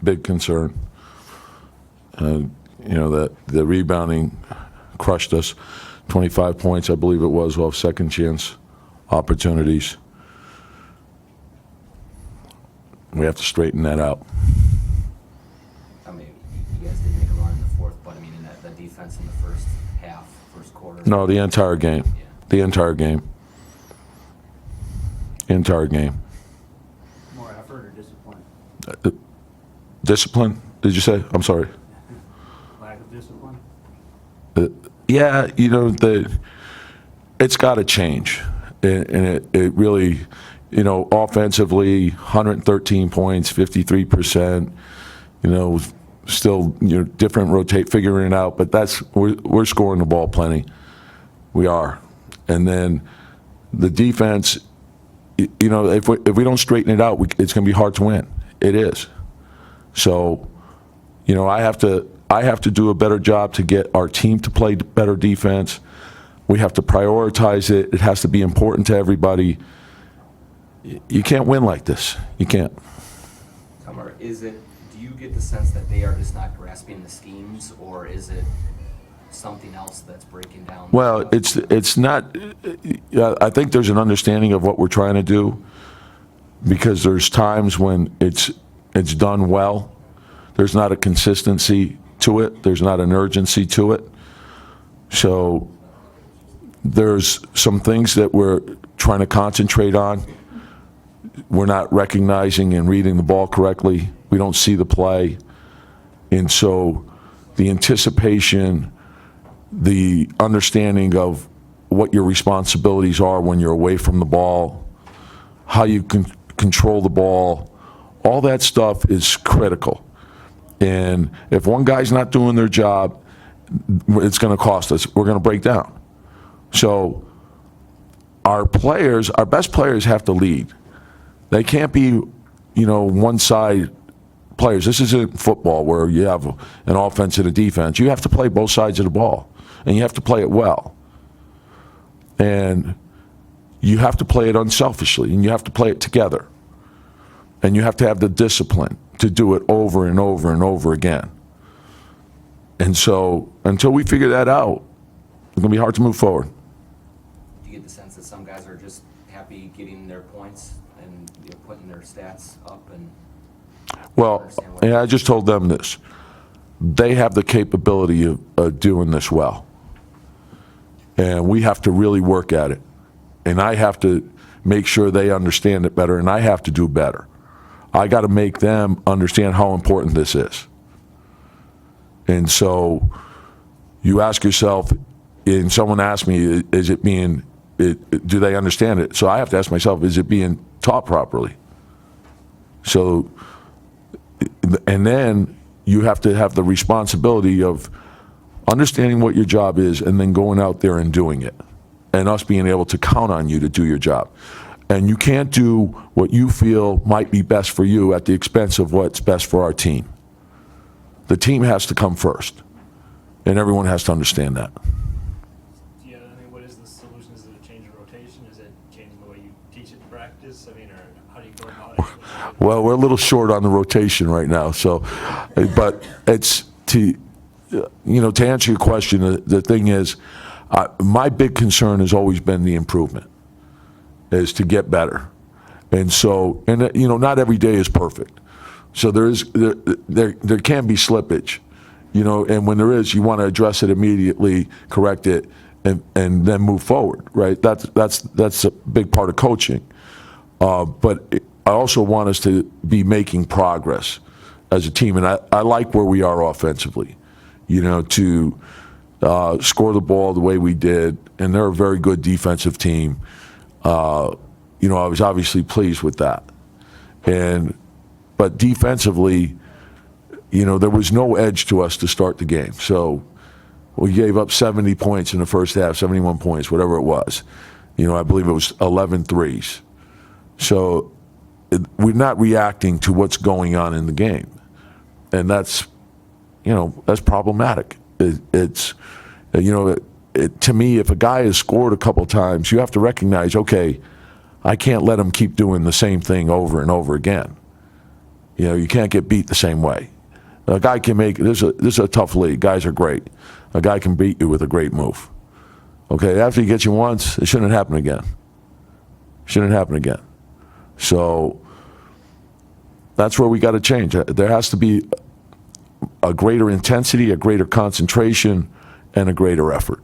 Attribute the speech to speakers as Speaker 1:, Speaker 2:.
Speaker 1: big concern. That the rebounding crushed us. 25 points, I believe it was, off second chance opportunities. We have to straighten that out.
Speaker 2: I mean, you guys did make a run in the fourth, but I mean, in the defense in the first half, first quarter.
Speaker 1: No, the entire game.
Speaker 2: Yeah.
Speaker 1: The entire game. Entire game.
Speaker 3: More effort or discipline?
Speaker 1: Discipline, did you say? I'm sorry.
Speaker 3: Lack of discipline?
Speaker 1: Yeah, it's got to change. And it really, offensively, 113 points, 53%, still, different figuring it out. But we're scoring the ball plenty. We are. And then the defense, if we don't straighten it out, it's going to be hard to win. It is. So, I have to do a better job to get our team to play better defense. We have to prioritize it. It has to be important to everybody. You can't win like this. You can't.
Speaker 2: Tomer, do you get the sense that they are just not grasping the schemes, or is it something else that's breaking down?
Speaker 1: Well, it's not. I think there's an understanding of what we're trying to do, because there's times when it's done well. There's not a consistency to it. There's not an urgency to it. So there's some things that we're trying to concentrate on. We're not recognizing and reading the ball correctly. We don't see the play. And so the anticipation, the understanding of what your responsibilities are when you're away from the ball, how you can control the ball, all that stuff is critical. And if one guy's not doing their job, it's going to cost us. We're going to break down. So our best players have to lead. They can't be, one-side players. This isn't football where you have an offense and a defense. You have to play both sides of the ball, and you have to play it well. And you have to play it unselfishly, and you have to play it together. And you have to have the discipline to do it over and over and over again. And so until we figure that out, it's going to be hard to move forward.
Speaker 2: Do you get the sense that some guys are just happy getting their points and putting their stats up? And
Speaker 1: well, and I just told them this. They have the capability of doing this well. And we have to really work at it. And I have to make sure they understand it better, and I have to do better. I got to make them understand how important this is. And so you ask yourself, and someone asked me, do they understand it? So I have to ask myself, is it being taught properly? So, and then you have to have the responsibility of understanding what your job is and then going out there and doing it, and us being able to count on you to do your job. And you can't do what you feel might be best for you at the expense of what's best for our team. The team has to come first, and everyone has to understand that.
Speaker 3: Yeah, what is the solution? Is it a change of rotation? Is it changing the way you teach it in practice? Or how do you go about it?
Speaker 1: Well, we're a little short on the rotation right now, so, but it's to answer your question. The thing is, my big concern has always been the improvement, is to get better. And so, not every day is perfect. So there can be slippage, and when there is, you want to address it immediately, correct it, and then move forward, right? That's a big part of coaching. But I also want us to be making progress as a team, and I like where we are offensively, to score the ball the way we did, and they're a very good defensive team. I was obviously pleased with that. But defensively, there was no edge to us to start the game. So we gave up 70 points in the first half, 71 points, whatever it was. I believe it was 11 threes. So we're not reacting to what's going on in the game. And that's problematic. To me, if a guy has scored a couple times, you have to recognize, okay, I can't let him keep doing the same thing over and over again. You know, you can't get beat the same way. A guy can make, this is a tough league. Guys are great. A guy can beat you with a great move. Okay, after he gets you once, it shouldn't happen again. Shouldn't happen again. So that's where we got to change. There has to be a greater intensity, a greater concentration, and a greater effort.